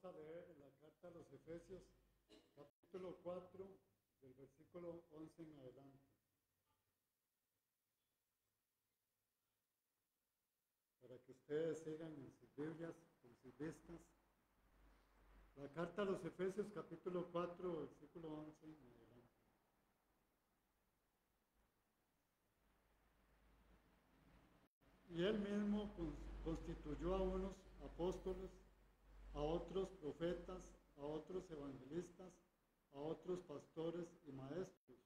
a leer en la carta a los Efesios, capítulo 4, del versículo 11 en adelante. Para que ustedes sigan en sus Biblias, en sus vistas. La carta a los Efesios, capítulo 4, versículo 11 en adelante. Y él mismo constituyó a unos apóstoles, a otros profetas, a otros evangelistas, a otros pastores y maestros,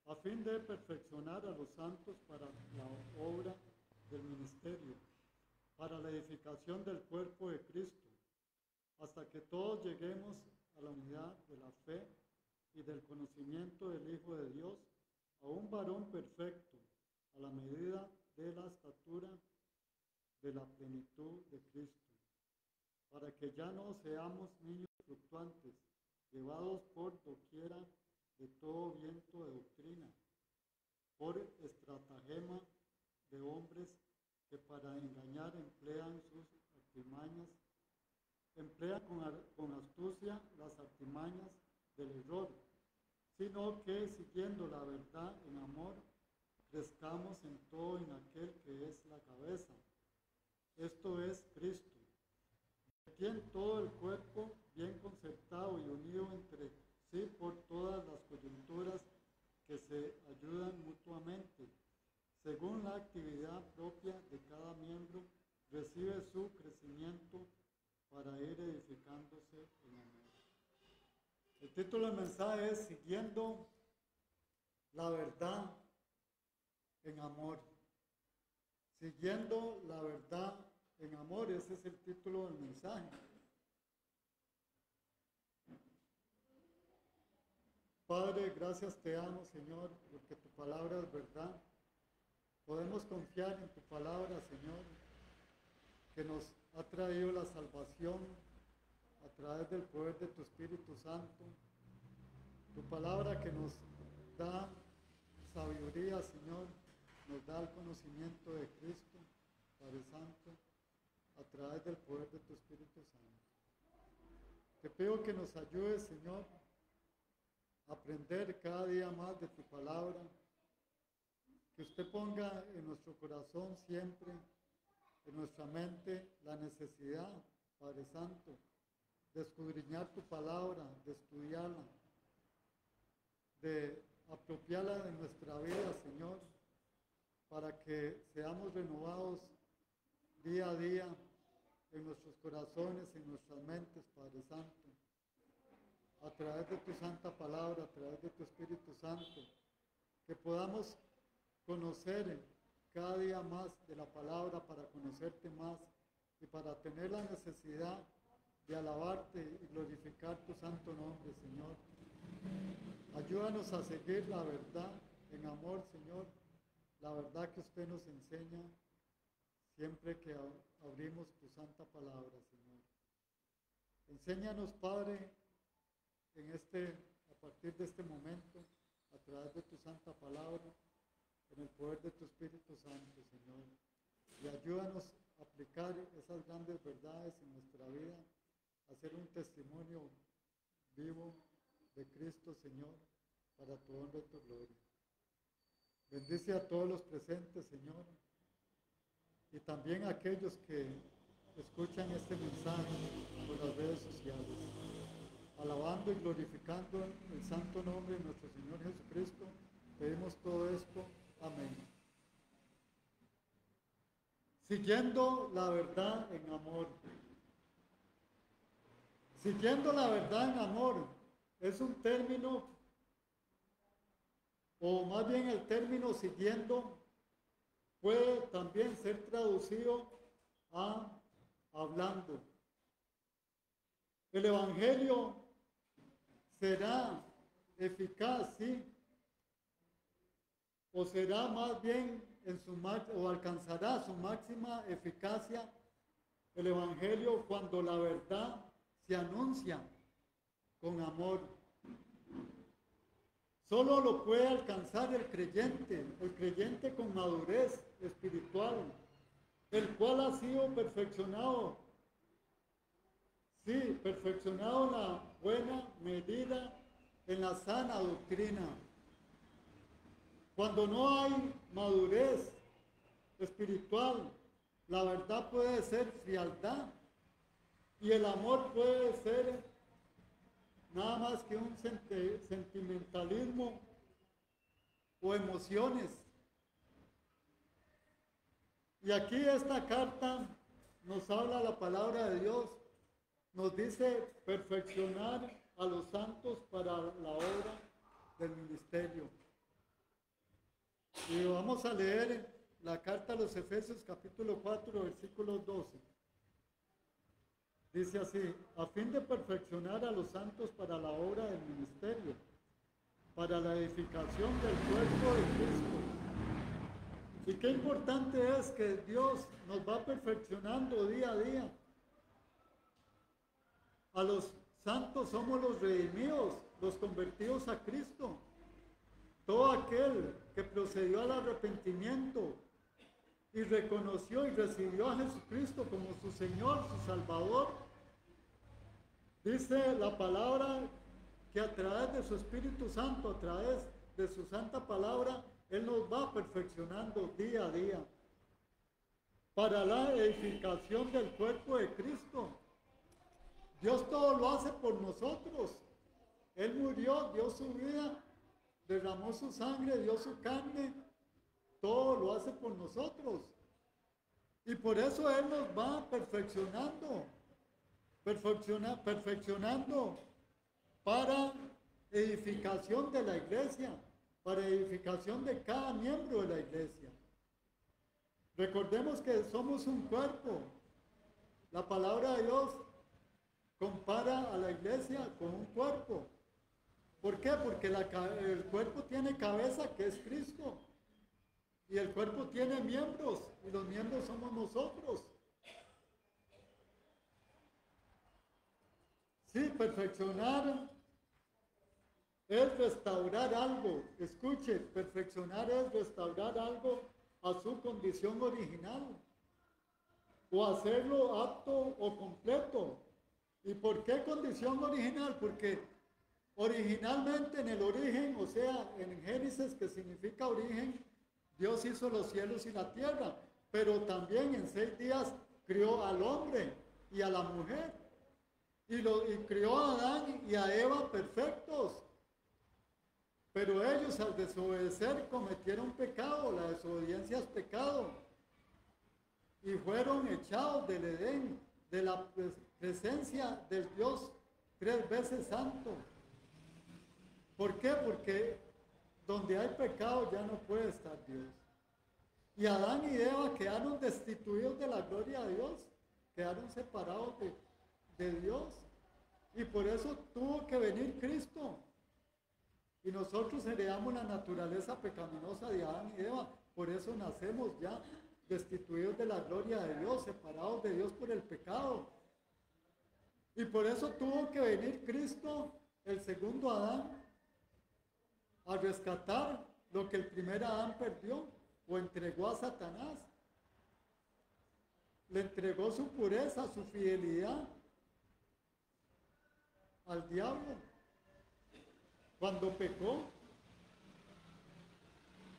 a fin de perfeccionar a los santos para la obra del ministerio, para la edificación del cuerpo de Cristo, hasta que todos lleguemos a la unidad de la fe y del conocimiento del Hijo de Dios, a un varón perfecto, a la medida de la estatura de la plenitud de Cristo, para que ya no seamos niños fluctuantes, llevados por doquiera de todo viento de doctrina, por estratagema de hombres que para engañar emplean sus artimañas, emplean con astucia las artimañas del error, sino que siguiendo la verdad en amor, crezcamos en todo en aquel que es la cabeza, esto es Cristo, de quien todo el cuerpo, bien concertado y unido entre sí por todas las coyunturas que se ayudan mutuamente, según la actividad propia de cada miembro, recibe su crecimiento para ir edificándose en amor. El título del mensaje es Siguiendo la verdad en amor. Siguiendo la verdad en amor, ese es el título del mensaje. Padre, gracias te damos, Señor, porque tu palabra es verdad. Podemos confiar en tu palabra, Señor, que nos ha traído la salvación a través del poder de tu Espíritu Santo. Tu palabra que nos da sabiduría, Señor, nos da el conocimiento de Cristo, Padre Santo, a través del poder de tu Espíritu Santo. Te pido que nos ayudes, Señor, a aprender cada día más de tu palabra, que usted ponga en nuestro corazón siempre, en nuestra mente, la necesidad, Padre Santo, de escudriñar tu palabra, de estudiarla, de apropiarla en nuestra vida, Señor, para que seamos renovados día a día en nuestros corazones, en nuestras mentes, Padre Santo, a través de tu santa palabra, a través de tu Espíritu Santo, que podamos conocer cada día más de la palabra para conocerte más y para tener la necesidad de alabarte y glorificar tu santo nombre, Señor. Ayúdanos a seguir la verdad en amor, Señor, la verdad que usted nos enseña siempre que abrimos tu santa palabra, Señor. Enséñanos, Padre, a partir de este momento, a través de tu santa palabra, en el poder de tu Espíritu Santo, Señor. Y ayúdanos a aplicar esas grandes verdades en nuestra vida, a ser un testimonio vivo de Cristo, Señor, para tu honra y tu gloria. Bendice a todos los presentes, Señor, y también a aquellos que escuchan este mensaje por las redes sociales, alabando y glorificando el santo nombre de nuestro Señor Jesucristo. Pedimos todo esto. Amén. Siguiendo la verdad en amor. Siguiendo la verdad en amor es un término, o más bien el término siguiendo puede también ser traducido a hablando. El Evangelio será eficaz, ¿sí? O será más bien o alcanzará su máxima eficacia el Evangelio cuando la verdad se anuncia con amor. Solo lo puede alcanzar el creyente con madurez espiritual, el cual ha sido perfeccionado Sí, perfeccionado en la buena medida, en la sana doctrina. Cuando no hay madurez espiritual, la verdad puede ser frialdad y el amor puede ser nada más que un sentimentalismo o emociones. Y aquí esta carta nos habla la palabra de Dios, nos dice perfeccionar a los santos para la obra del ministerio. Y vamos a leer la carta a los Efesios capítulo 4, versículo 12. Dice así: a fin de perfeccionar a los santos para la obra del ministerio, para la edificación del cuerpo de Cristo. Y qué importante es que Dios nos va perfeccionando día a día. A los santos somos los redimidos, los convertidos a Cristo. Todo aquel que procedió al arrepentimiento y reconoció y recibió a Jesucristo como su Señor, su Salvador, dice la palabra que a través de su Espíritu Santo, a través de su santa palabra, Él nos va perfeccionando día a día para la edificación del cuerpo de Cristo. Dios todo lo hace por nosotros. Él murió, dio su vida, derramó su sangre, dio su carne, todo lo hace por nosotros. Y por eso Él nos va perfeccionando, perfeccionando para edificación de la iglesia, para edificación de cada miembro de la iglesia. Recordemos que somos un cuerpo. La palabra de Dios compara a la iglesia con un cuerpo. ¿Por qué? Porque el cuerpo tiene cabeza, que es Cristo. Y el cuerpo tiene miembros, y los miembros somos nosotros. Sí, perfeccionar es restaurar algo. Escuche, perfeccionar es restaurar algo a su condición original. O hacerlo apto o completo. ¿Y por qué condición original? Porque originalmente en el origen, o sea, en Génesis, que significa origen, Dios hizo los cielos y la tierra, pero también en 6 días crió al hombre y a la mujer, y crió a Adán y a Eva perfectos. Pero ellos al desobedecer cometieron pecado, la desobediencia es pecado, y fueron echados del Edén, de la presencia del Dios 3 veces santo. ¿Por qué? Porque donde hay pecado ya no puede estar Dios. Y Adán y Eva quedaron destituidos de la gloria de Dios, quedaron separados de Dios. Y por eso tuvo que venir Cristo. Y nosotros heredamos la naturaleza pecaminosa de Adán y Eva. Por eso nacemos ya destituidos de la gloria de Dios, separados de Dios por el pecado. Y por eso tuvo que venir Cristo, el segundo Adán, a rescatar lo que el primer Adán perdió o entregó a Satanás. Le entregó su pureza, su fidelidad al diablo cuando pecó.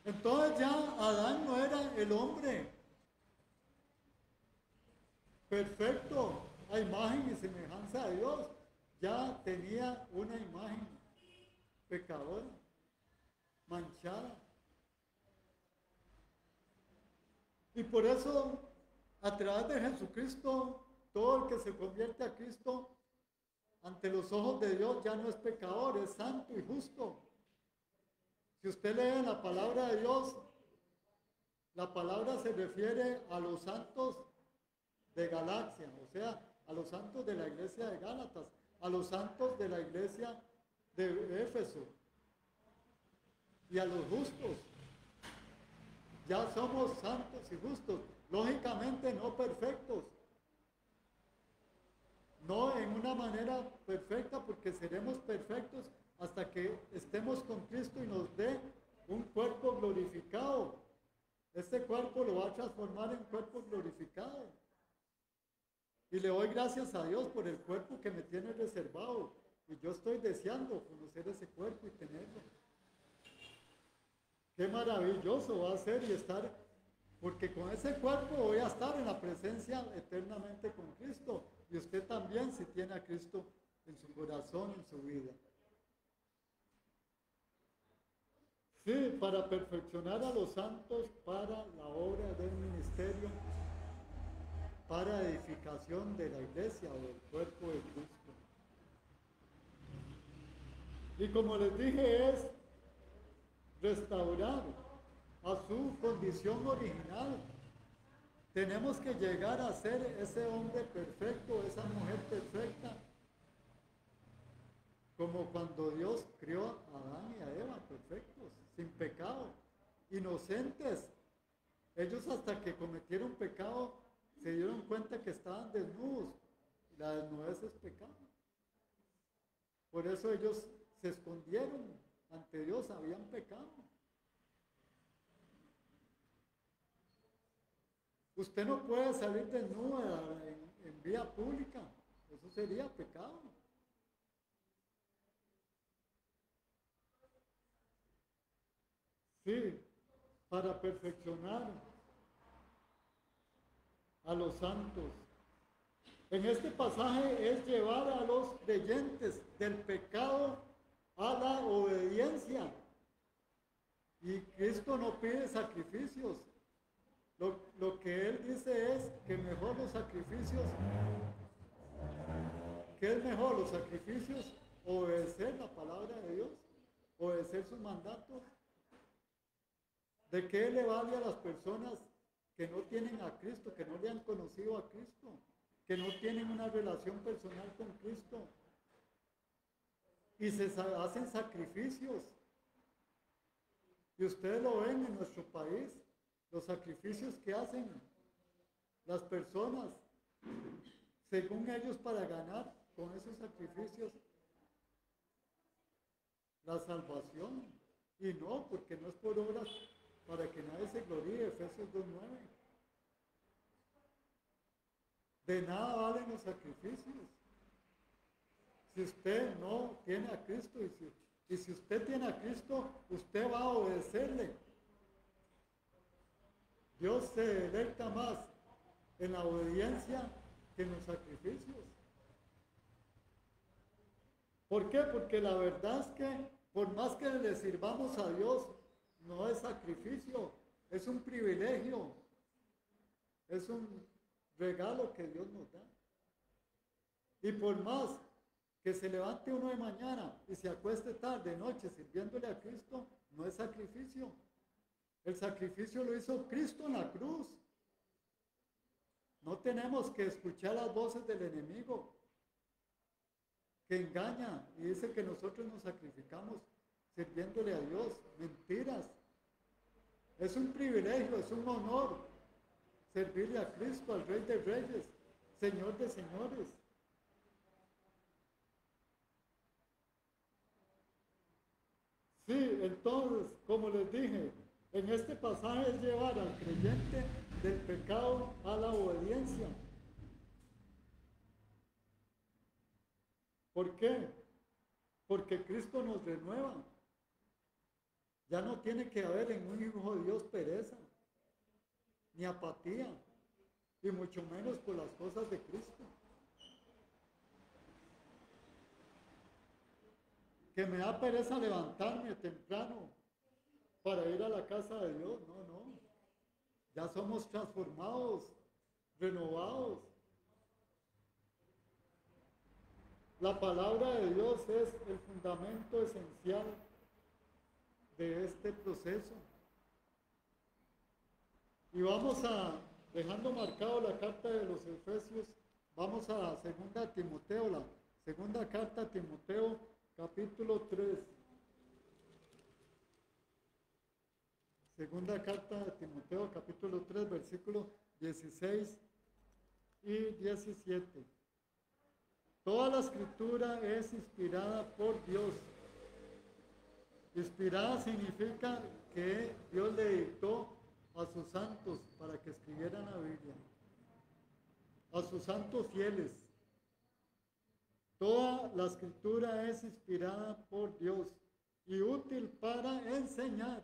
Entonces ya Adán no era el hombre perfecto a imagen y semejanza de Dios, ya tenía una imagen pecadora, manchada. Y por eso, a través de Jesucristo, todo el que se convierte a Cristo, ante los ojos de Dios ya no es pecador, es santo y justo. Si usted lee la palabra de Dios, la palabra se refiere a los santos de Galacia, o sea, a los santos de la iglesia de Gálatas, a los santos de la iglesia de Éfeso y a los justos. Ya somos santos y justos, lógicamente no perfectos, no en una manera perfecta, porque seremos perfectos hasta que estemos con Cristo y nos dé un cuerpo glorificado. Este cuerpo lo va a transformar en cuerpo glorificado. Y le doy gracias a Dios por el cuerpo que me tiene reservado. Y yo estoy deseando conocer ese cuerpo y tenerlo. Qué maravilloso va a ser y estar, porque con ese cuerpo voy a estar en la presencia eternamente con Cristo. Y usted también, si tiene a Cristo en su corazón, en su vida. Sí, para perfeccionar a los santos para la obra del ministerio, para edificación de la iglesia o del cuerpo de Cristo. Y como les dije, es restaurar a su condición original. Tenemos que llegar a ser ese hombre perfecto, esa mujer perfecta, como cuando Dios crió a Adán y a Eva, perfectos, sin pecado, inocentes. Ellos hasta que cometieron pecado se dieron cuenta que estaban desnudos. La desnudez es pecado. Por eso ellos se escondieron ante Dios, habían pecado. Usted no puede salir desnuda en vía pública, eso sería pecado. Sí, para perfeccionar a los santos. En este pasaje es llevar a los creyentes del pecado a la obediencia. Y Cristo no pide sacrificios. Lo que Él dice es que mejor los sacrificios, que es mejor los sacrificios, obedecer la palabra de Dios, obedecer sus mandatos. ¿De qué le vale a las personas que no tienen a Cristo, que no le han conocido a Cristo, que no tienen una relación personal con Cristo? Y se hacen sacrificios. Y ustedes lo ven en nuestro país, los sacrificios que hacen las personas, según ellos, para ganar con esos sacrificios la salvación. Y no, porque no es por obras para que nadie se gloríe, Efesios 2:9. De nada valen los sacrificios. Si usted no tiene a Cristo y si usted tiene a Cristo, usted va a obedecerle. Dios se deleita más en la obediencia que en los sacrificios. ¿Por qué? Porque la verdad es que por más que le sirvamos a Dios, no es sacrificio, es un privilegio, es un regalo que Dios nos da. Y por más que se levante uno de mañana y se acueste tarde, noche, sirviéndole a Cristo, no es sacrificio. El sacrificio lo hizo Cristo en la cruz. No tenemos que escuchar las voces del enemigo que engaña y dice que nosotros nos sacrificamos sirviéndole a Dios. Mentiras. Es un privilegio, es un honor servirle a Cristo, al Rey de Reyes, Señor de Señores. Sí, entonces, como les dije, en este pasaje es llevar al creyente del pecado a la obediencia. ¿Por qué? Porque Cristo nos renueva. Ya no tiene que haber en un hijo de Dios pereza, ni apatía, y mucho menos por las cosas de Cristo. Que me da pereza levantarme temprano para ir a la casa de Dios. No, no. Ya somos transformados, renovados. La palabra de Dios es el fundamento esencial de este proceso. Y vamos a, dejando marcado la carta de los Efesios, vamos a segunda Timoteo, la segunda carta a Timoteo, capítulo 3. Segunda carta de Timoteo, capítulo 3, versículos 16 y 17. Toda la escritura es inspirada por Dios. Inspirada significa que Dios le dictó a sus santos para que escribieran la Biblia. a sus santos fieles. Toda la escritura es inspirada por Dios y útil para enseñar.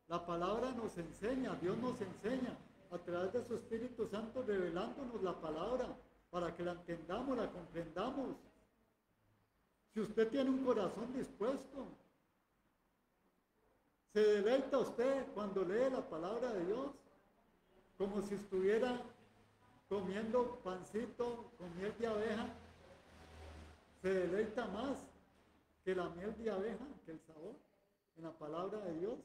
La palabra nos enseña, Dios nos enseña a través de su Espíritu Santo revelándonos la palabra para que la entendamos, la comprendamos. Si usted tiene un corazón dispuesto, ¿se deleita usted cuando lee la palabra de Dios? Como si estuviera comiendo pancito con miel de abeja. Se deleita más que la miel de abeja, que el sabor en la palabra de Dios.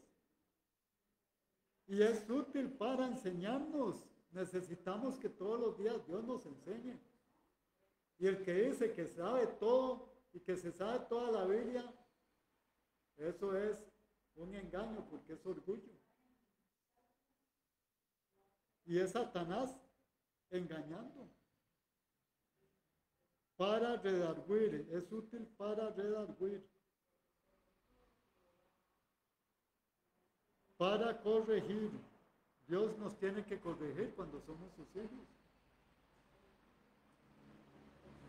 Y es útil para enseñarnos. Necesitamos que todos los días Dios nos enseñe. Y el que dice que sabe todo y que se sabe toda la Biblia, eso es un engaño porque es orgullo. Y es Satanás engañando. Para redarguir, es útil para redarguir. Para corregir. Dios nos tiene que corregir cuando somos sus hijos.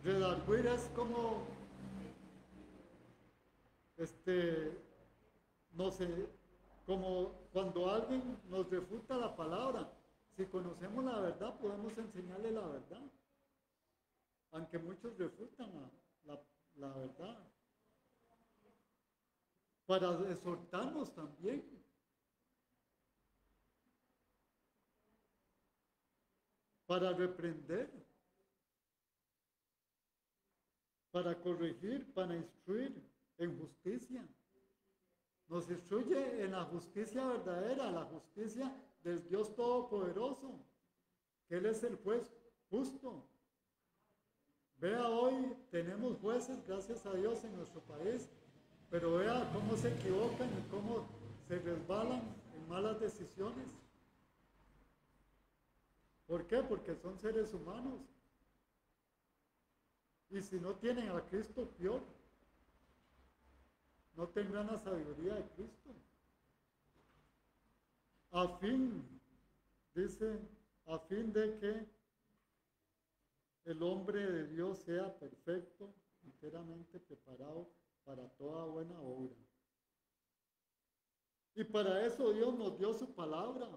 Redarguir es como, no sé, como cuando alguien nos refuta la palabra. Si conocemos la verdad, podemos enseñarle la verdad. Aunque muchos refutan la verdad. Para exhortarnos también. Para reprender. Para corregir, para instruir en justicia. Nos instruye en la justicia verdadera, la justicia del Dios Todopoderoso, que Él es el juez justo. Vea, hoy tenemos jueces, gracias a Dios, en nuestro país, pero vea cómo se equivocan y cómo se resbalan en malas decisiones. ¿Por qué? Porque son seres humanos. Y si no tienen a Cristo, peor. No tendrán la sabiduría de Cristo. A fin, dice, a fin de que el hombre de Dios sea perfecto, enteramente preparado para toda buena obra. Y para eso Dios nos dio su palabra,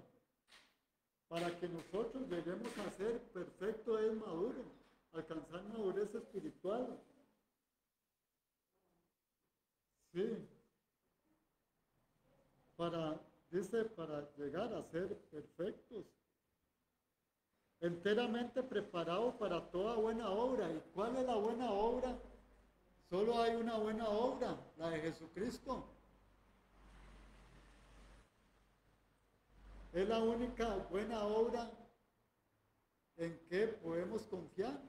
para que nosotros lleguemos a ser perfectos y maduros, alcanzar madurez espiritual. Sí. Dice, para llegar a ser perfectos. Enteramente preparado para toda buena obra. ¿Y cuál es la buena obra? Solo hay una buena obra, la de Jesucristo. Es la única buena obra en que podemos confiar.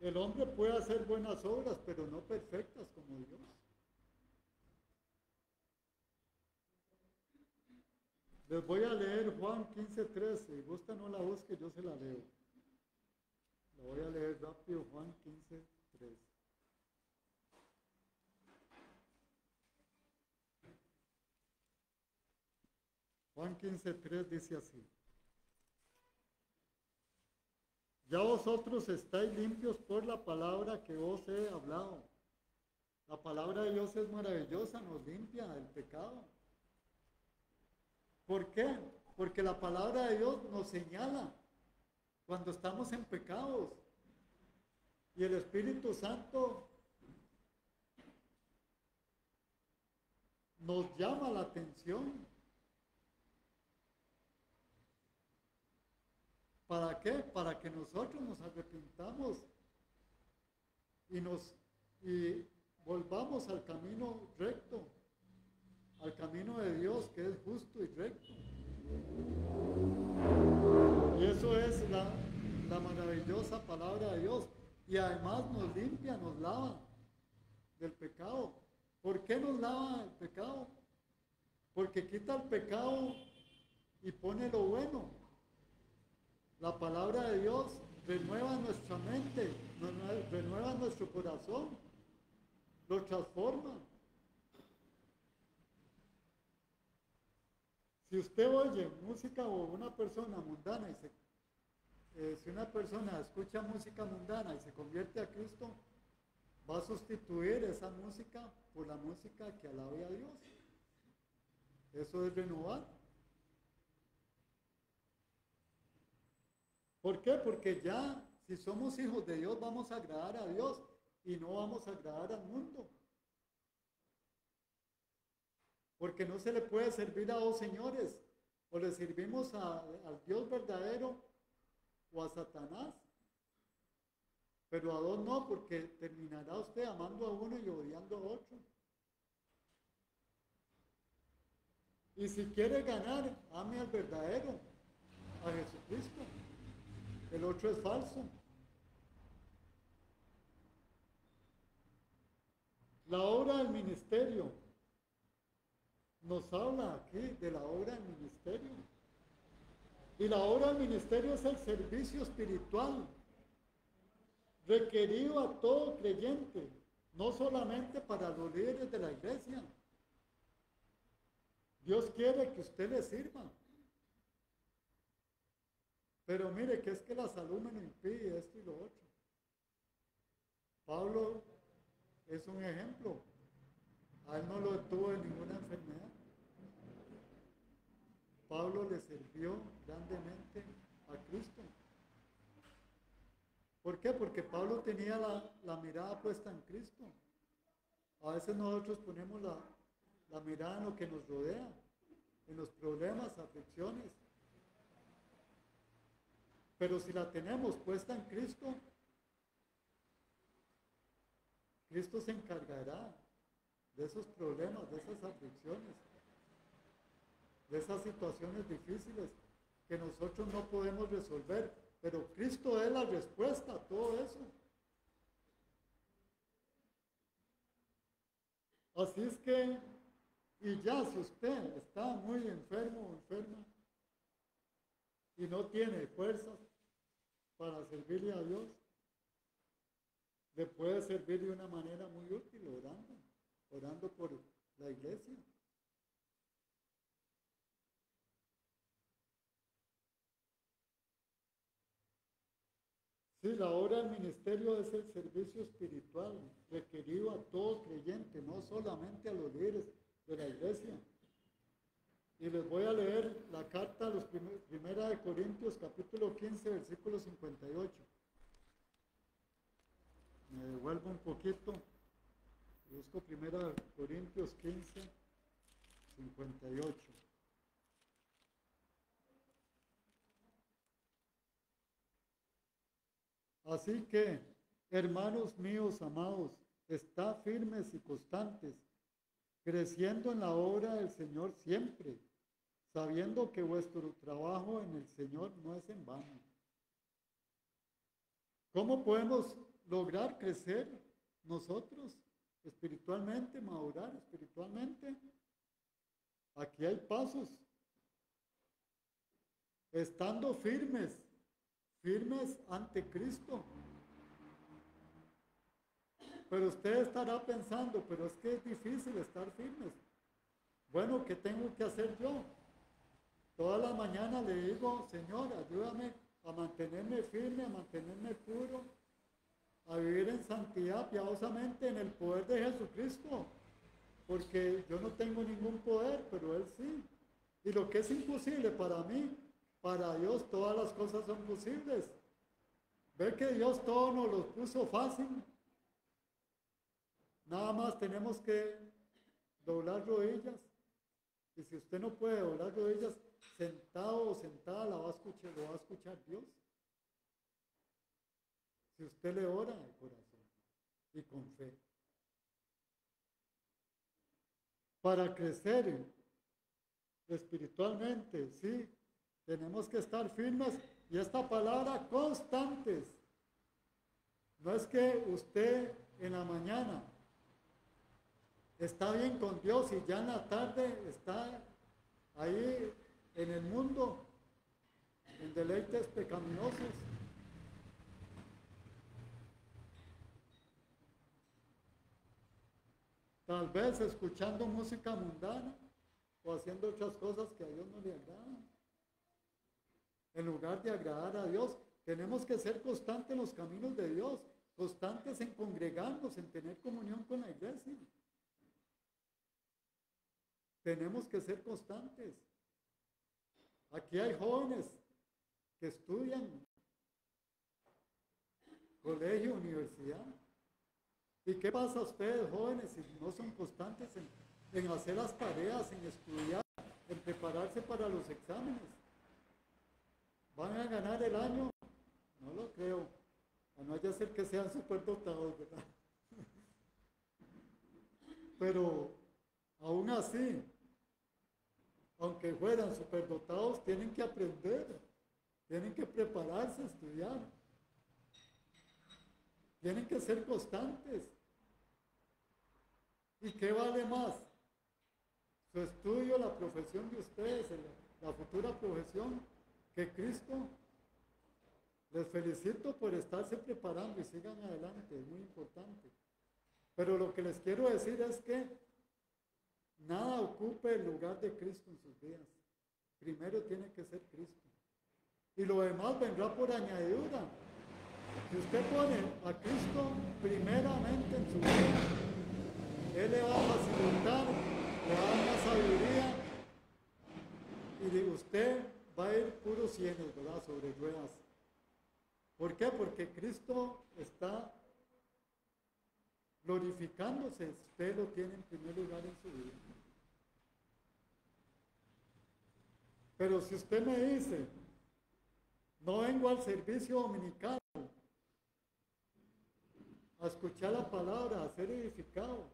El hombre puede hacer buenas obras, pero no perfectas como Dios. Les voy a leer Juan 15:13. Si gusta, no la busque, yo se la leo. La voy a leer rápido, Juan 15:13. Juan 15:3 dice así. Ya vosotros estáis limpios por la palabra que os he hablado. La palabra de Dios es maravillosa, nos limpia del pecado. ¿Por qué? Porque la palabra de Dios nos señala cuando estamos en pecados. Y el Espíritu Santo nos llama la atención. ¿Para qué? Para que nosotros nos arrepintamos y volvamos al camino recto, al camino de Dios que es justo y recto. Y eso es la maravillosa palabra de Dios. Y además nos limpia, nos lava del pecado. ¿Por qué nos lava el pecado? Porque quita el pecado y pone lo bueno. La palabra de Dios renueva nuestra mente, renueva nuestro corazón, lo transforma. Si usted oye música o una persona mundana si una persona escucha música mundana y se convierte a Cristo, va a sustituir esa música por la música que alabe a Dios. Eso es renovar. ¿Por qué? Porque ya, si somos hijos de Dios, vamos a agradar a Dios y no vamos a agradar al mundo. Porque no se le puede servir a dos señores. O le servimos al Dios verdadero o a Satanás. Pero a dos no, porque terminará usted amando a uno y odiando a otro. Y si quiere ganar, ame al verdadero, a Jesucristo. El otro es falso. La obra del ministerio. Nos habla aquí de la obra del ministerio. Y la obra del ministerio es el servicio espiritual requerido a todo creyente, no solamente para los líderes de la iglesia. Dios quiere que usted le sirva. Pero mire que es que la salud me lo impide esto y lo otro. Pablo es un ejemplo. A él no lo tuvo de ninguna enfermedad. Pablo le sirvió grandemente a Cristo. ¿Por qué? Porque Pablo tenía la mirada puesta en Cristo. A veces nosotros ponemos la mirada en lo que nos rodea, en los problemas, aflicciones. Pero si la tenemos puesta en Cristo, Cristo se encargará de esos problemas, de esas aflicciones, de esas situaciones difíciles que nosotros no podemos resolver, pero Cristo es la respuesta a todo eso. Así es que, y ya si usted está muy enfermo o enferma y no tiene fuerzas para servirle a Dios, le puede servir de una manera muy útil orando por la iglesia. Sí, la obra del ministerio es el servicio espiritual requerido a todo creyente, no solamente a los líderes de la iglesia. Y les voy a leer la carta a los Primera de Corintios, capítulo 15, versículo 58. Me devuelvo un poquito. Busco Primera de Corintios 15, 58. Así que, hermanos míos amados, estad firmes y constantes, creciendo en la obra del Señor siempre, sabiendo que vuestro trabajo en el Señor no es en vano. ¿Cómo podemos lograr crecer nosotros espiritualmente, madurar espiritualmente? Aquí hay pasos. Estando firmes ante Cristo. Pero usted estará pensando, pero es que es difícil estar firmes. Bueno, ¿qué tengo que hacer yo? Toda la mañana le digo, Señor, ayúdame a mantenerme firme, a mantenerme puro, a vivir en santidad piadosamente en el poder de Jesucristo. Porque yo no tengo ningún poder, pero Él sí. Y lo que es imposible para mí, para Dios todas las cosas son posibles. Ve que Dios todo nos lo puso fácil. Nada más tenemos que doblar rodillas. Y si usted no puede doblar rodillas, sentado o sentada, lo va a escuchar Dios. Si usted le ora de corazón y con fe. Para crecer espiritualmente, sí, tenemos que estar firmes y esta palabra constantes. No es que usted en la mañana está bien con Dios y ya en la tarde está ahí en el mundo, en deleites pecaminosos. Tal vez escuchando música mundana, o haciendo otras cosas que a Dios no le agradan. En lugar de agradar a Dios, tenemos que ser constantes en los caminos de Dios, constantes en congregarnos, en tener comunión con la iglesia. Tenemos que ser constantes. Aquí hay jóvenes que estudian colegio, universidad. ¿Y qué pasa a ustedes, jóvenes, si no son constantes en hacer las tareas, en estudiar, en prepararse para los exámenes? ¿Van a ganar el año? No lo creo. A no haya ser que sean superdotados, ¿verdad? Pero aún así, aunque fueran superdotados, tienen que aprender, tienen que prepararse, estudiar. Tienen que ser constantes. ¿Y qué vale más? Su estudio, la profesión de ustedes, la futura profesión, que Cristo. Les felicito por estarse preparando y sigan adelante, es muy importante. Pero lo que les quiero decir es que nada ocupe el lugar de Cristo en sus vidas. Primero tiene que ser Cristo. Y lo demás vendrá por añadidura. Si usted pone a Cristo primeramente en su vida, Él le va a facilitar, le va a dar más sabiduría y usted va a ir puros cienes, ¿verdad? Sobre ruedas. ¿Por qué? Porque Cristo está glorificándose. Usted lo tiene en primer lugar en su vida. Pero si usted me dice, no vengo al servicio dominical a escuchar la palabra, a ser edificado,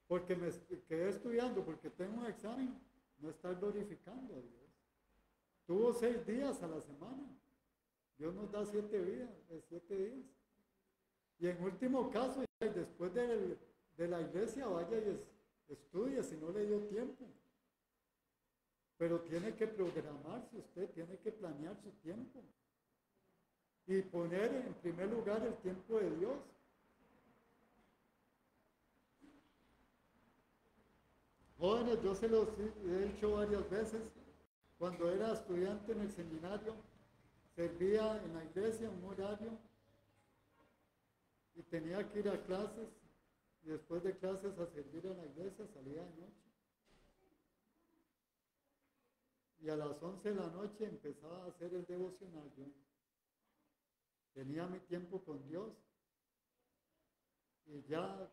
porque me quedé estudiando, porque tengo un examen, no está glorificando a Dios. Tuvo 6 días a la semana. Dios nos da 7 días. Y en último caso, después de la iglesia, vaya y estudie si no le dio tiempo. Pero tiene que programarse usted, tiene que planear su tiempo. Y poner en primer lugar el tiempo de Dios. Jóvenes, yo se los he dicho varias veces, cuando era estudiante en el seminario, servía en la iglesia un horario y tenía que ir a clases, y después de clases a servir en la iglesia, salía de noche. Y a las 11 de la noche empezaba a hacer el devocional yo. Tenía mi tiempo con Dios y ya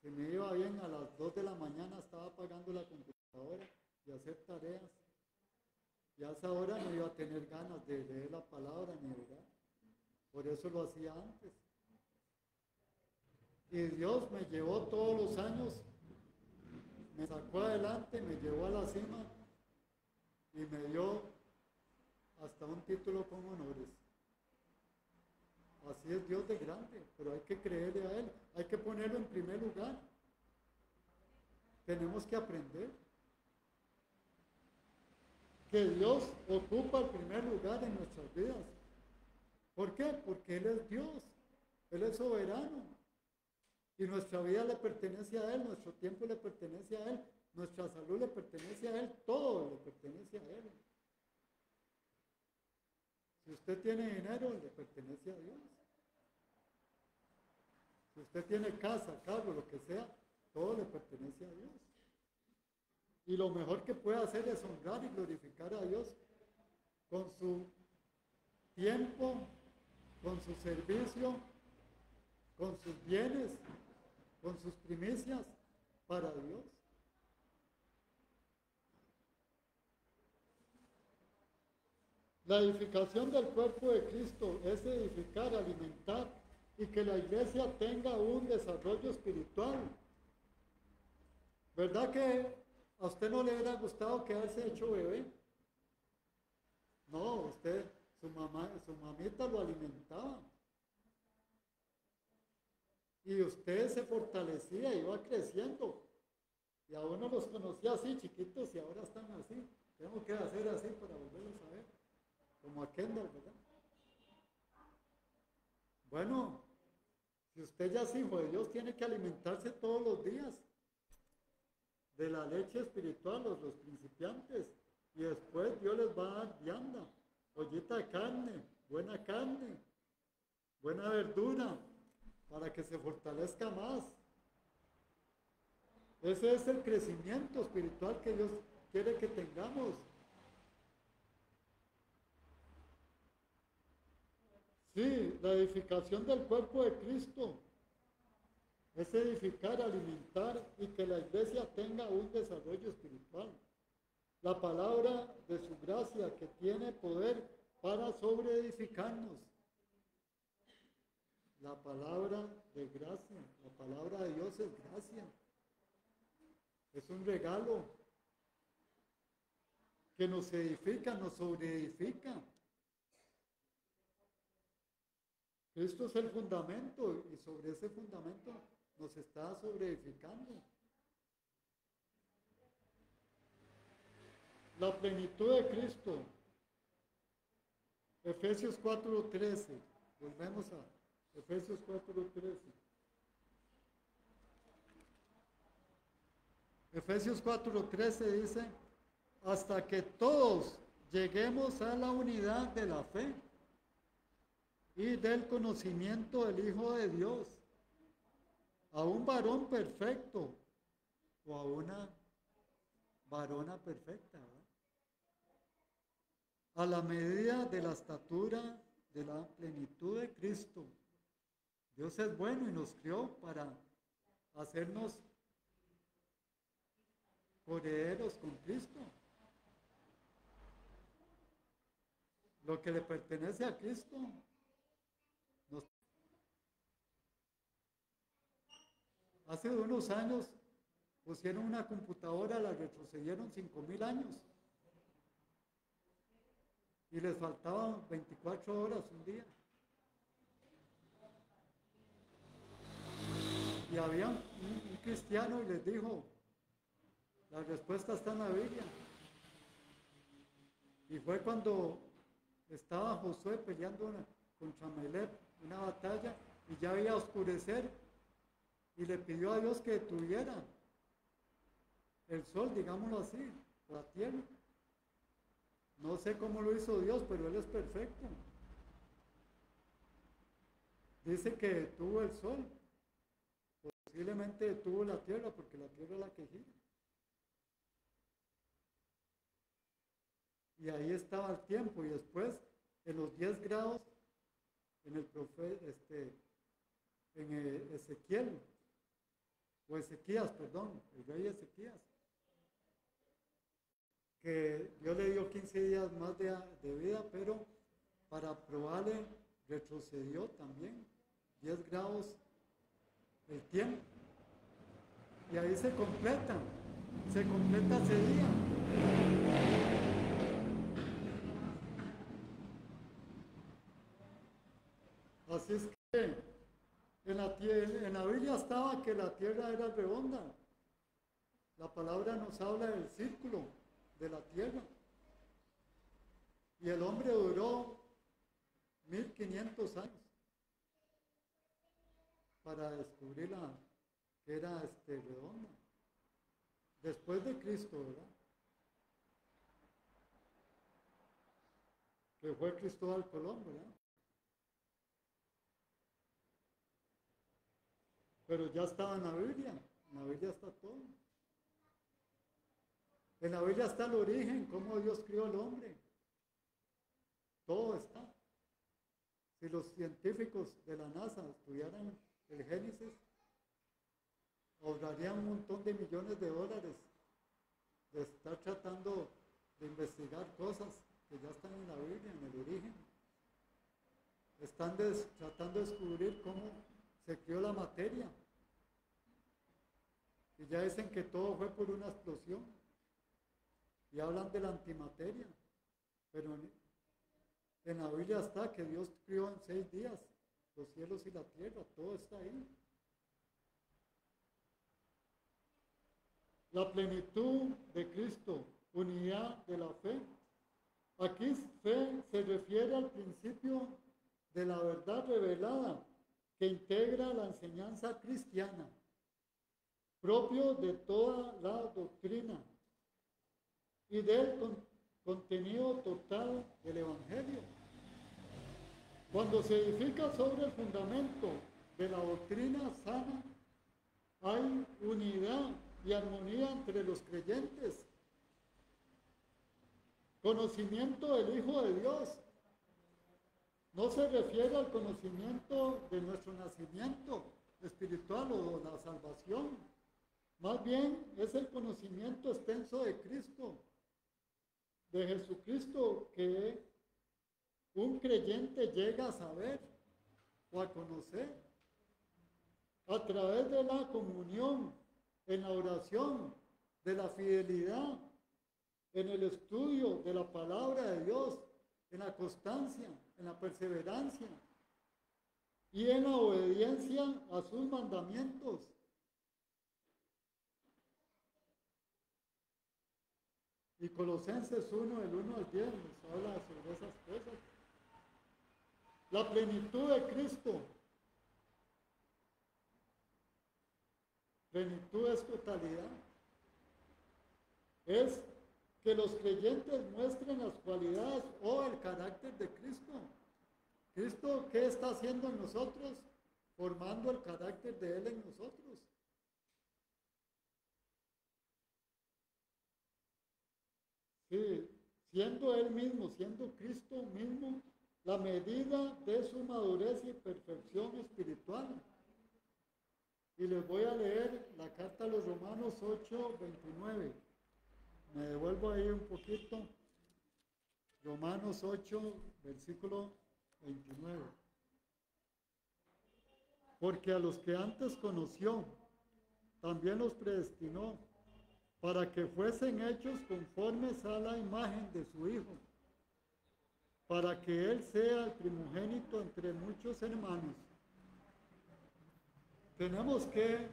se me iba bien, a las 2 de la mañana estaba apagando la computadora y hacer tareas. Y a esa hora no iba a tener ganas de leer la palabra ni orar. Por eso lo hacía antes. Y Dios me llevó todos los años, me sacó adelante, me llevó a la cima y me dio hasta un título con honores. Así es Dios de grande, pero hay que creerle a Él, hay que ponerlo en primer lugar. Tenemos que aprender que Dios ocupa el primer lugar en nuestras vidas. ¿Por qué? Porque Él es Dios, Él es soberano. Y nuestra vida le pertenece a Él, nuestro tiempo le pertenece a Él, nuestra salud le pertenece a Él, todo le pertenece a Él. Si usted tiene dinero, le pertenece a Dios. Si usted tiene casa, carro, lo que sea, todo le pertenece a Dios. Y lo mejor que puede hacer es honrar y glorificar a Dios con su tiempo, con su servicio, con sus bienes, con sus primicias para Dios. La edificación del cuerpo de Cristo es edificar, alimentar y que la iglesia tenga un desarrollo espiritual. ¿Verdad que a usted no le hubiera gustado quedarse hecho bebé? No, usted, su mamita lo alimentaba. Y usted se fortalecía, iba creciendo. Y a uno los conocía así, chiquitos, y ahora están así. Tengo que hacer así para volverlos a ver. Como a Kendall, ¿verdad? Bueno, si usted ya es hijo de Dios, tiene que alimentarse todos los días. de la leche espiritual, los principiantes, y después Dios les va a dar vianda, ollita de carne, buena verdura, para que se fortalezca más. Ese es el crecimiento espiritual que Dios quiere que tengamos. Sí, la edificación del cuerpo de Cristo es edificar, alimentar y que la iglesia tenga un desarrollo espiritual. La palabra de su gracia que tiene poder para sobreedificarnos. La palabra de gracia, la palabra de Dios es gracia. Es un regalo que nos edifica, nos sobreedifica. Cristo es el fundamento y sobre ese fundamento nos está sobreedificando. La plenitud de Cristo. Efesios 4:13. Volvemos a Efesios 4:13. Efesios 4:13 dice, hasta que todos lleguemos a la unidad de la fe y del conocimiento del Hijo de Dios, a un varón perfecto o a una varona perfecta, ¿verdad? A la medida de la estatura de la plenitud de Cristo. Dios es bueno y nos crió para hacernos coherederos con Cristo. Lo que le pertenece a Cristo. Hace unos años pusieron una computadora, la retrocedieron 5,000 años. Y les faltaban 24 horas un día. Y había un cristiano y les dijo, la respuesta está en la Biblia. Y fue cuando estaba Josué peleando contra Melec, una batalla, y ya había oscurecer, y le pidió a Dios que detuviera el sol, digámoslo así, la tierra. No sé cómo lo hizo Dios, pero Él es perfecto. Dice que detuvo el sol, posiblemente detuvo la tierra, porque la tierra es la que gira. Y ahí estaba el tiempo, y después, en los 10 grados, en el profeta, en Ezequiel, o Ezequías, perdón, el rey Ezequías, que Dios le dio 15 días más de vida, pero para probarle retrocedió también 10 grados el tiempo. Y ahí se completa ese día. Así es que en la Biblia estaba que la tierra era redonda. La palabra nos habla del círculo de la tierra. Y el hombre duró 1500 años para descubrir que era redonda. Después de Cristo, ¿verdad? Que fue Cristóbal Colón, ¿verdad? Pero ya estaba en la Biblia está todo. En la Biblia está el origen, cómo Dios crió al hombre. Todo está. Si los científicos de la NASA estudiaran el Génesis, ahorrarían un montón de millones de dólares de estar tratando de investigar cosas que ya están en la Biblia, en el origen. Están tratando de descubrir cómo se creó la materia. Y ya dicen que todo fue por una explosión. Y hablan de la antimateria. Pero en la Biblia está que Dios crió en 6 días los cielos y la tierra. Todo está ahí. La plenitud de Cristo, unidad de la fe. Aquí fe se refiere al principio de la verdad revelada que integra la enseñanza cristiana. propio de toda la doctrina y del contenido total del Evangelio. Cuando se edifica sobre el fundamento de la doctrina sana, hay unidad y armonía entre los creyentes. Conocimiento del Hijo de Dios no se refiere al conocimiento de nuestro nacimiento espiritual o la salvación. Más bien es el conocimiento extenso de Cristo, de Jesucristo, que un creyente llega a saber o a conocer a través de la comunión, en la oración, de la fidelidad, en el estudio de la palabra de Dios, en la constancia, en la perseverancia y en la obediencia a sus mandamientos. Y Colosenses 1, del 1 al 10, nos habla sobre esas cosas. La plenitud de Cristo. Plenitud es totalidad. Es que los creyentes muestren las cualidades o el carácter de Cristo. ¿Cristo qué está haciendo en nosotros? Formando el carácter de Él en nosotros. Sí, siendo Él mismo, siendo Cristo mismo, la medida de su madurez y perfección espiritual. Y les voy a leer la carta a los Romanos 8, 29. Me devuelvo ahí un poquito. Romanos 8, versículo 29. Porque a los que antes conoció, también los predestinó, para que fuesen hechos conformes a la imagen de su Hijo, para que Él sea el primogénito entre muchos hermanos. Tenemos que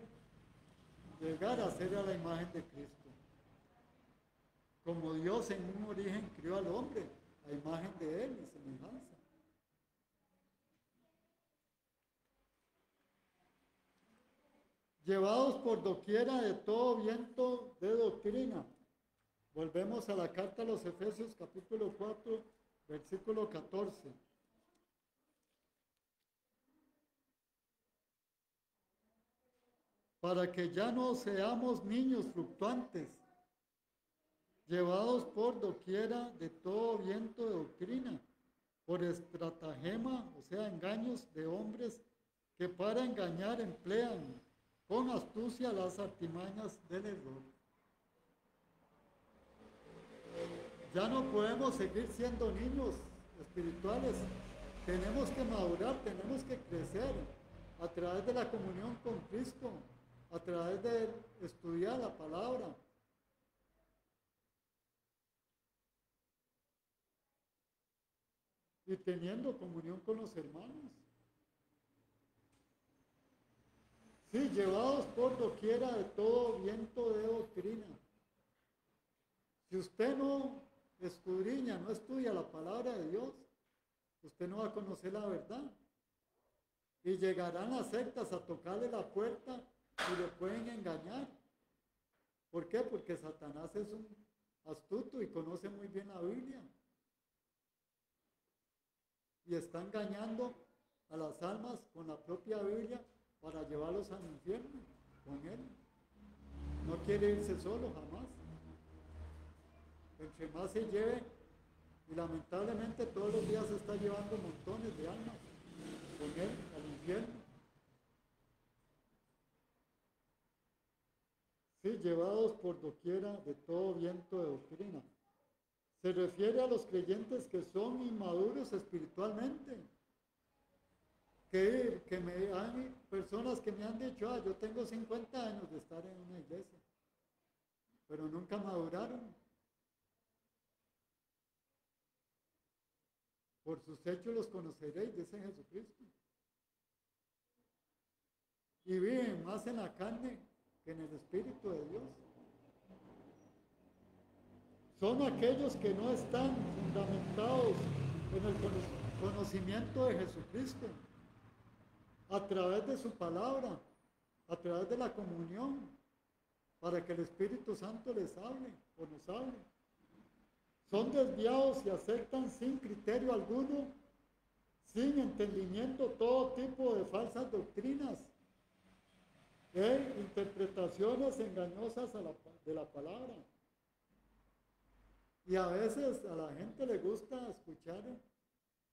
llegar a ser a la imagen de Cristo. Como Dios en un origen crió al hombre, a imagen de Él y semejanza. Llevados por doquiera de todo viento de doctrina. Volvemos a la carta a los Efesios capítulo 4, versículo 14. Para que ya no seamos niños fluctuantes, llevados por doquiera de todo viento de doctrina, por estratagema, o sea, engaños de hombres que para engañar emplean con astucia las artimañas del error. Ya no podemos seguir siendo niños espirituales. Tenemos que madurar, tenemos que crecer a través de la comunión con Cristo, a través de estudiar la palabra. Y teniendo comunión con los hermanos. Sí, llevados por doquiera de todo viento de doctrina. Si usted no escudriña, no estudia la palabra de Dios, usted no va a conocer la verdad. Y llegarán las sectas a tocarle la puerta y le pueden engañar. ¿Por qué? Porque Satanás es un astuto y conoce muy bien la Biblia. Y está engañando a las almas con la propia Biblia para llevarlos al infierno con él. No quiere irse solo jamás. Entre más se lleve, y lamentablemente todos los días se está llevando montones de almas con él al infierno. Sí, llevados por doquiera de todo viento de doctrina. Se refiere a los creyentes que son inmaduros espiritualmente. Hay personas que me han dicho, yo tengo 50 años de estar en una iglesia, pero nunca maduraron. Por sus hechos los conoceréis, dice Jesucristo. Y viven más en la carne que en el Espíritu de Dios. Son aquellos que no están fundamentados en el conocimiento de Jesucristo, a través de su palabra, a través de la comunión, para que el Espíritu Santo les hable o nos hable. Son desviados y aceptan sin criterio alguno, sin entendimiento, todo tipo de falsas doctrinas e interpretaciones engañosas de la palabra. Y a veces a la gente le gusta escuchar,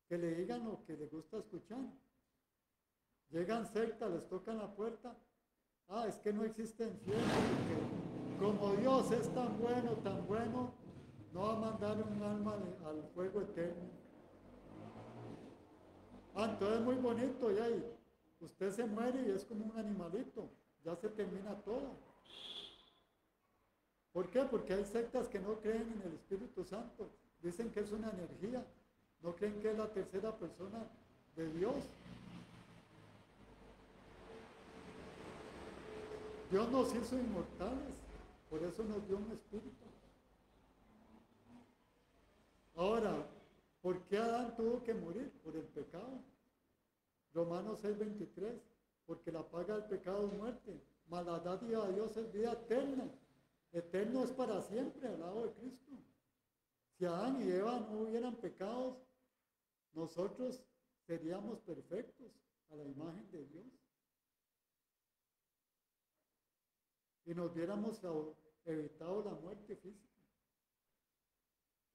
que le digan lo que le gusta escuchar. Llegan sectas, les tocan la puerta. Es que no existe infierno, porque como Dios es tan bueno, no va a mandar un alma al fuego eterno. Entonces es muy bonito, ya, y usted se muere y es como un animalito, ya se termina todo. ¿Por qué? Porque hay sectas que no creen en el Espíritu Santo, dicen que es una energía, no creen que es la tercera persona de Dios. Dios nos hizo inmortales, por eso nos dio un espíritu. Ahora, ¿por qué Adán tuvo que morir? Por el pecado. Romanos 6:23, porque la paga del pecado es muerte, mas la dádiva de Dios es vida eterna. Eterno es para siempre al lado de Cristo. Si Adán y Eva no hubieran pecados, nosotros seríamos perfectos a la imagen de Dios. Y nos hubiéramos evitado la muerte física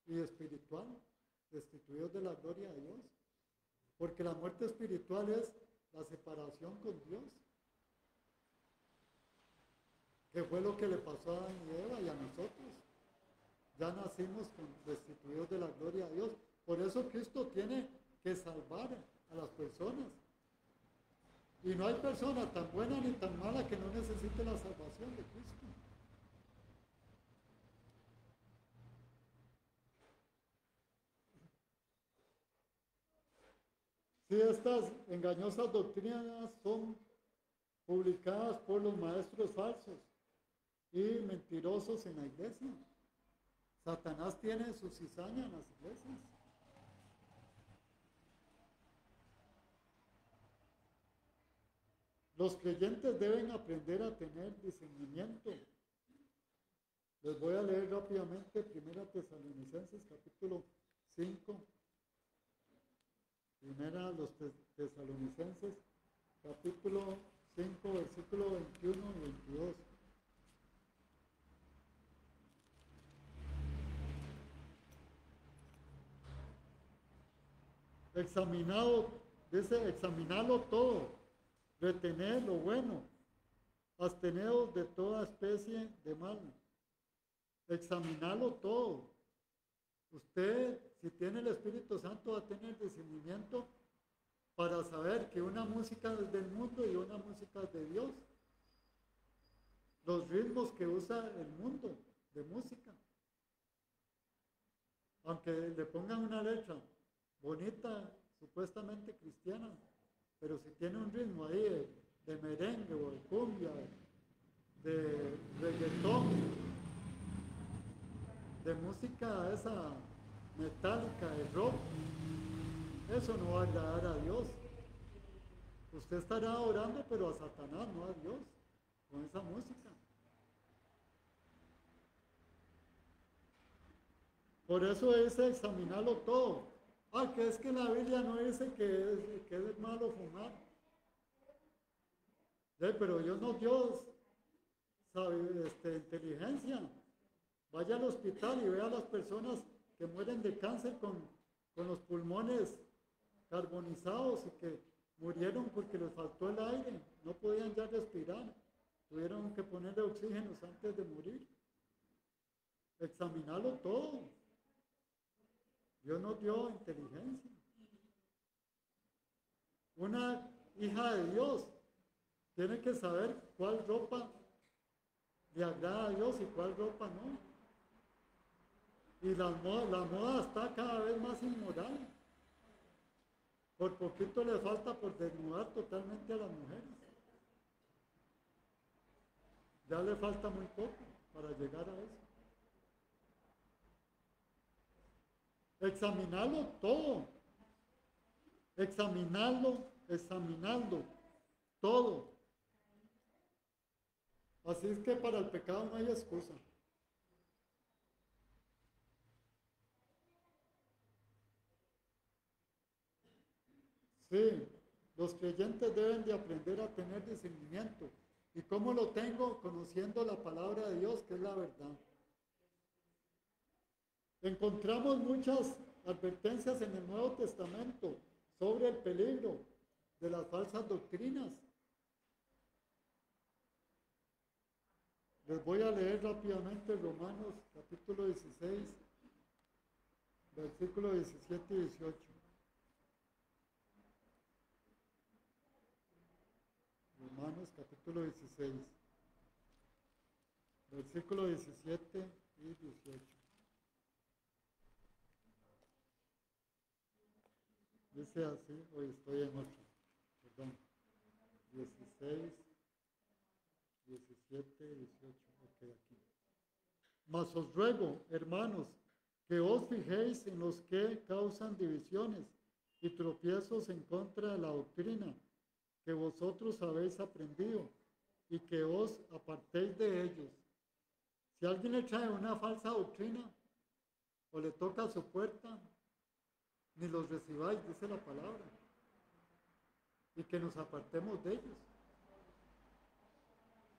y espiritual, destituidos de la gloria de Dios. Porque la muerte espiritual es la separación con Dios, que fue lo que le pasó a Adán y Eva y a nosotros. Ya nacimos destituidos de la gloria de Dios. Por eso Cristo tiene que salvar a las personas. Y no hay persona tan buena ni tan mala que no necesite la salvación de Cristo. Si estas engañosas doctrinas son publicadas por los maestros falsos y mentirosos en la iglesia, Satanás tiene su cizaña en las iglesias. Los creyentes deben aprender a tener discernimiento. Les voy a leer rápidamente 1 Tesalonicenses capítulo 5. Primera los Tesalonicenses capítulo 5, versículo 21 y 22. Examinado todo, retener lo bueno, absteneos de toda especie de mal. Examinarlo todo. Usted, si tiene el Espíritu Santo, va a tener discernimiento para saber que una música es del mundo y una música es de Dios. Los ritmos que usa el mundo de música, aunque le pongan una letra bonita, supuestamente cristiana, pero si tiene un ritmo ahí de merengue o de cumbia, de reggaetón, de música esa metálica, de rock, eso no va a agradar a Dios. Usted estará orando, pero a Satanás, no a Dios, con esa música. Por eso es examinarlo todo. Que es que la Biblia no dice que es malo fumar. Pero Dios nos dio inteligencia. Vaya al hospital y vea a las personas que mueren de cáncer con los pulmones carbonizados y que murieron porque les faltó el aire, no podían ya respirar, tuvieron que ponerle oxígenos antes de morir. Examinarlo todo. Dios nos dio inteligencia. Una hija de Dios tiene que saber cuál ropa le agrada a Dios y cuál ropa no. Y la moda está cada vez más inmoral. Por poquito le falta por desnudar totalmente a las mujeres. Ya le falta muy poco para llegar a eso. Examinarlo todo. Examinando todo. Así es que para el pecado no hay excusa. Sí, los creyentes deben de aprender a tener discernimiento. ¿Y cómo lo tengo? Conociendo la palabra de Dios, que es la verdad. Encontramos muchas advertencias en el Nuevo Testamento sobre el peligro de las falsas doctrinas. Les voy a leer rápidamente Romanos capítulo 16, versículo 17 y 18. Romanos capítulo 16, versículo 17 y 18. Dice así, hoy estoy en otro, perdón, 16, 17, 18, ok, aquí. Mas os ruego, hermanos, que os fijéis en los que causan divisiones y tropiezos en contra de la doctrina que vosotros habéis aprendido y que os apartéis de ellos. Si alguien le trae una falsa doctrina o le toca a su puerta, ni los recibáis, dice la palabra, y que nos apartemos de ellos.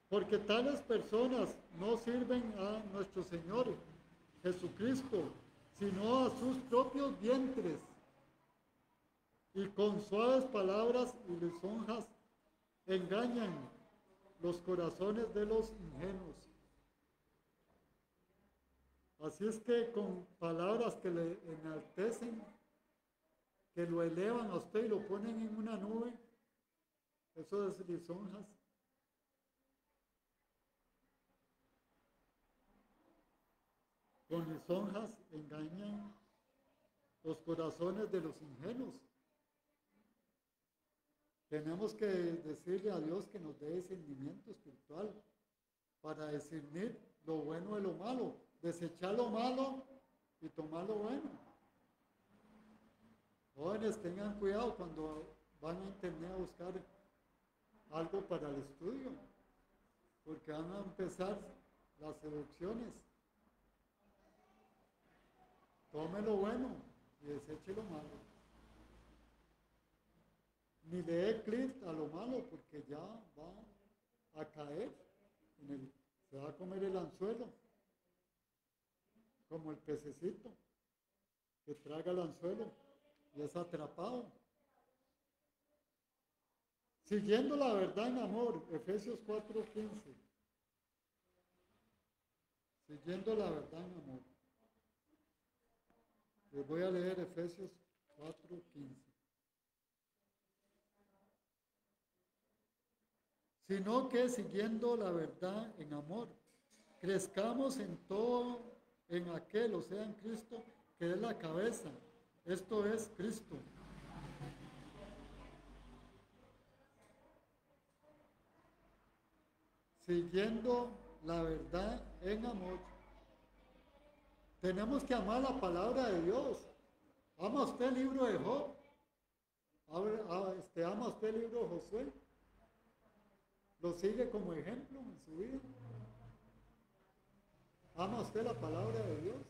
Porque tales personas no sirven a nuestro Señor Jesucristo, sino a sus propios vientres. Y con suaves palabras y lisonjas engañan los corazones de los ingenuos. Así es que con palabras que le enaltecen, que lo elevan a usted y lo ponen en una nube, eso es lisonjas. Con lisonjas engañan los corazones de los ingenuos. Tenemos que decirle a Dios que nos dé discernimiento espiritual para discernir lo bueno de lo malo, desechar lo malo y tomar lo bueno. Jóvenes, tengan cuidado cuando van a internet a buscar algo para el estudio, porque van a empezar las seducciones. Tome lo bueno y deseche lo malo. Ni le dé clic a lo malo, porque ya va a caer, se va a comer el anzuelo, como el pececito que traga el anzuelo y es atrapado. Siguiendo la verdad en amor, Efesios 4:15. Siguiendo la verdad en amor. Les voy a leer Efesios 4:15. Sino que siguiendo la verdad en amor, crezcamos en todo, en aquel, o sea, en Cristo, que es la cabeza. Esto es Cristo. Siguiendo la verdad en amor. Tenemos que amar la palabra de Dios. ¿Ama usted el libro de Job? ¿Ama usted el libro de Josué? ¿Lo sigue como ejemplo en su vida? ¿Ama usted la palabra de Dios?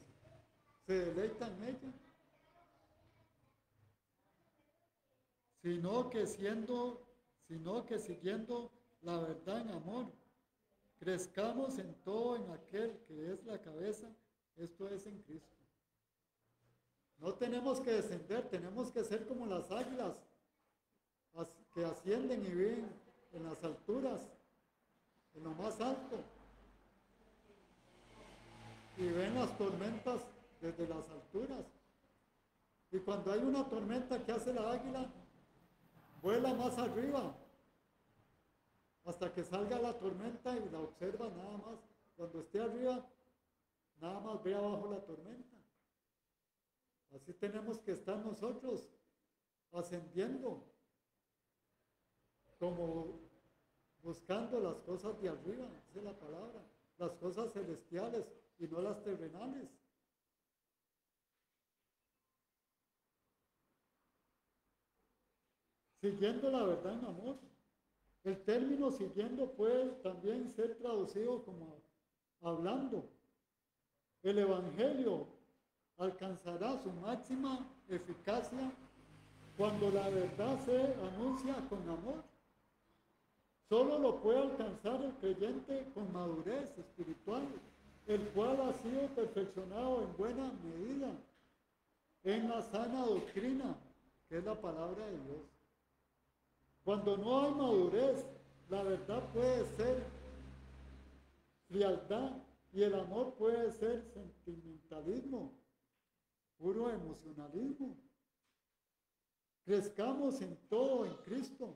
¿Se deleita en ella? Sino que siguiendo la verdad en amor, crezcamos en todo en aquel que es la cabeza, esto es en Cristo. No tenemos que descender, tenemos que ser como las águilas que ascienden y viven en las alturas, en lo más alto, y ven las tormentas desde las alturas. Y cuando hay una tormenta, ¿qué hace la águila? Vuela más arriba, hasta que salga la tormenta y la observa nada más. Cuando esté arriba, nada más ve abajo la tormenta. Así tenemos que estar nosotros, ascendiendo, como buscando las cosas de arriba, dice la palabra, las cosas celestiales y no las terrenales. Siguiendo la verdad en amor. El término siguiendo puede también ser traducido como hablando. El Evangelio alcanzará su máxima eficacia cuando la verdad se anuncia con amor. Solo lo puede alcanzar el creyente con madurez espiritual, el cual ha sido perfeccionado en buena medida en la sana doctrina, que es la palabra de Dios. Cuando no hay madurez, la verdad puede ser frialdad y el amor puede ser sentimentalismo, puro emocionalismo. Crezcamos en todo en Cristo.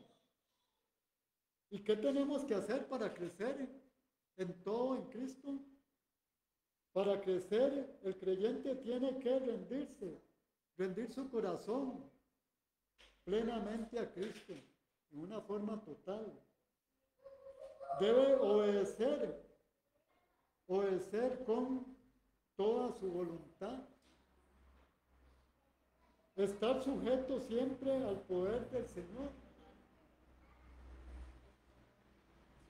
¿Y qué tenemos que hacer para crecer en todo en Cristo? Para crecer, el creyente tiene que rendir su corazón plenamente a Cristo, en una forma total. Debe obedecer con toda su voluntad. Estar sujeto siempre al poder del Señor,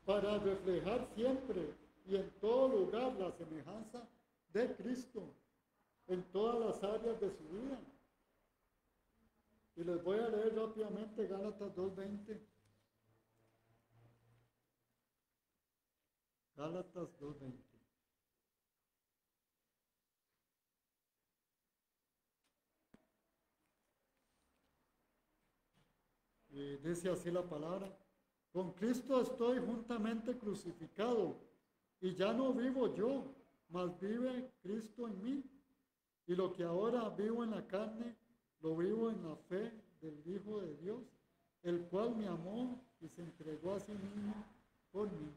para reflejar siempre y en todo lugar la semejanza de Cristo en todas las áreas de su vida. Y les voy a leer rápidamente Gálatas 2:20. Gálatas 2:20. Y dice así la palabra: con Cristo estoy juntamente crucificado, y ya no vivo yo, mas vive Cristo en mí. Y lo que ahora vivo en la carne, lo vivo en la fe del Hijo de Dios, el cual me amó y se entregó a sí mismo por mí.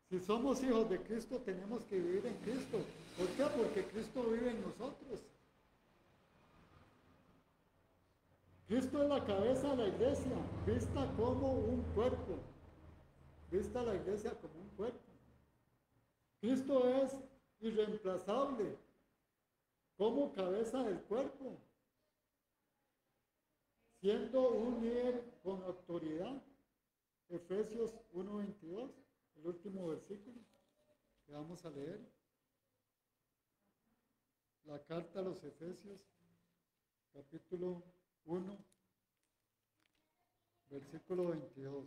Si somos hijos de Cristo, tenemos que vivir en Cristo. ¿Por qué? Porque Cristo vive en nosotros. Cristo es la cabeza de la iglesia, vista como un cuerpo. Vista la iglesia como un cuerpo. Cristo es irreemplazable como cabeza del cuerpo, siendo un líder con autoridad. Efesios 1:22, el último versículo que vamos a leer. La carta a los Efesios, capítulo 1, versículo 22.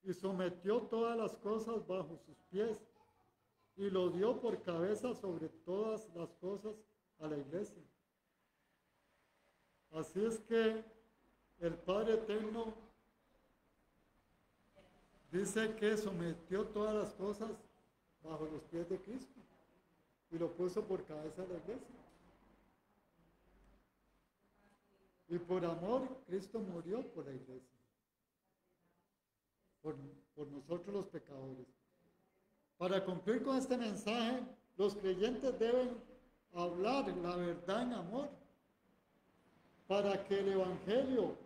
Y sometió todas las cosas bajo sus pies, y lo dio por cabeza sobre todas las cosas a la iglesia. Así es que el Padre Eterno dice que sometió todas las cosas bajo los pies de Cristo y lo puso por cabeza de la iglesia. Y por amor, Cristo murió por la iglesia, por nosotros los pecadores. Para cumplir con este mensaje, los creyentes deben hablar la verdad en amor, para que el Evangelio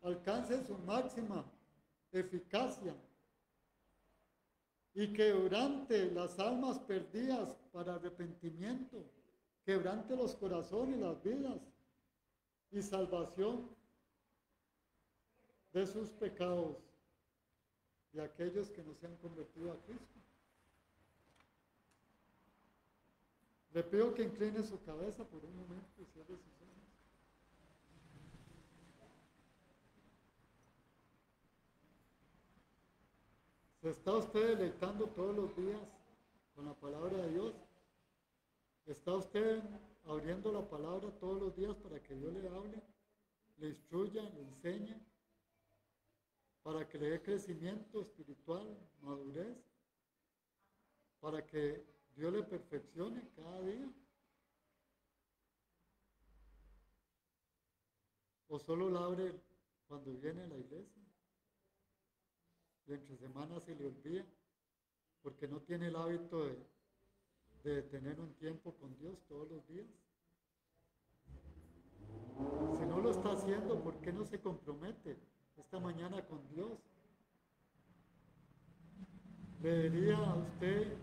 alcance su máxima eficacia y quebrante las almas perdidas para arrepentimiento, quebrante los corazones y las vidas y salvación de sus pecados, de aquellos que no se han convertido a Cristo. Le pido que incline su cabeza por un momento y cierre sus ojos. ¿Se está usted deleitando todos los días con la palabra de Dios? ¿Está usted abriendo la palabra todos los días para que Dios le hable, le instruya, le enseñe, para que le dé crecimiento espiritual, madurez, para que Dios le perfeccione cada día? ¿O solo la abre cuando viene a la iglesia? Y entre semanas se le olvida porque no tiene el hábito de tener un tiempo con Dios todos los días. Si no lo está haciendo, ¿por qué no se compromete esta mañana con Dios? Le diría a usted,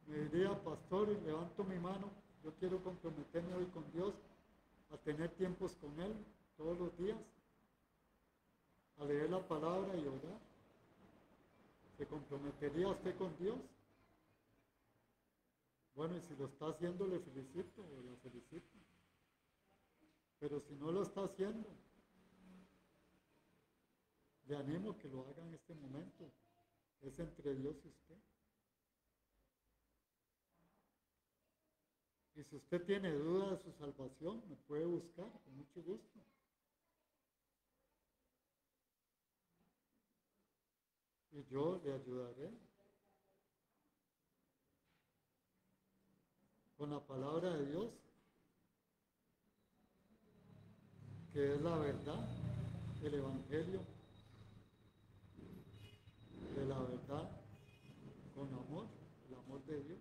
me diría: pastor, levanto mi mano, Yo quiero comprometerme hoy con Dios a tener tiempos con Él todos los días, a leer la palabra y orar. ¿Se comprometería usted con Dios? Bueno, y si lo está haciendo, le felicito o la felicito. Pero si no lo está haciendo, le animo a que lo haga en este momento. Es entre Dios y usted. Y si usted tiene duda de su salvación, me puede buscar con mucho gusto. Y yo le ayudaré con la palabra de Dios, que es la verdad, el Evangelio de la verdad, con amor, el amor de Dios.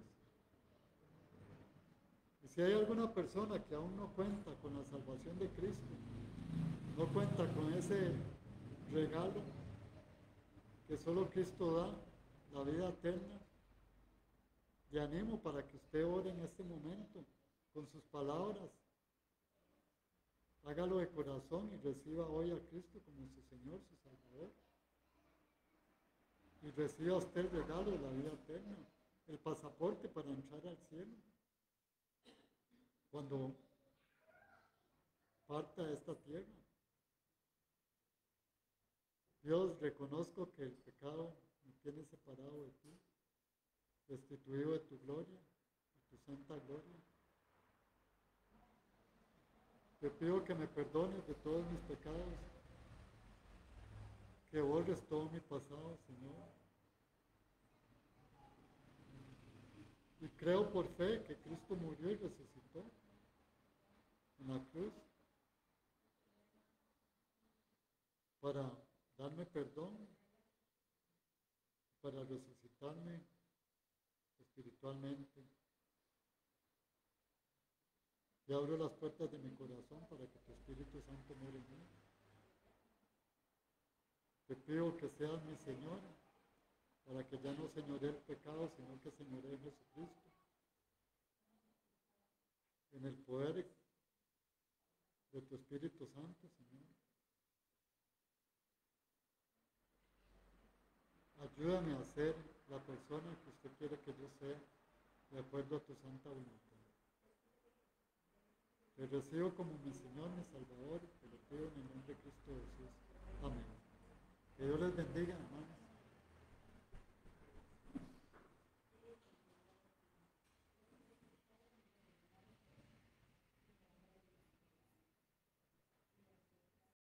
Y si hay alguna persona que aún no cuenta con la salvación de Cristo, no cuenta con ese regalo que solo Cristo da, la vida eterna, le animo para que usted ore en este momento con sus palabras. Hágalo de corazón y reciba hoy a Cristo como su Señor, su Salvador. Y reciba usted el regalo de la vida eterna, el pasaporte para entrar al cielo. Cuando parta de esta tierra. Dios, reconozco que el pecado me tiene separado de ti, destituido de tu gloria, de tu santa gloria. Te pido que me perdones de todos mis pecados, que borres todo mi pasado, Señor. Y creo por fe que Cristo murió y resucitó en la cruz para darme perdón, para resucitarme espiritualmente. Y abro las puertas de mi corazón para que tu Espíritu Santo more en mí. Te pido que seas mi Señor, para que ya no señoree el pecado, sino que señoree Jesucristo. En el poder de tu Espíritu Santo, Señor. Ayúdame a ser la persona que usted quiere que yo sea, de acuerdo a tu santa voluntad. Te recibo como mi Señor, mi Salvador, te lo pido en el nombre de Cristo Jesús. Amén. Que Dios les bendiga, hermanos.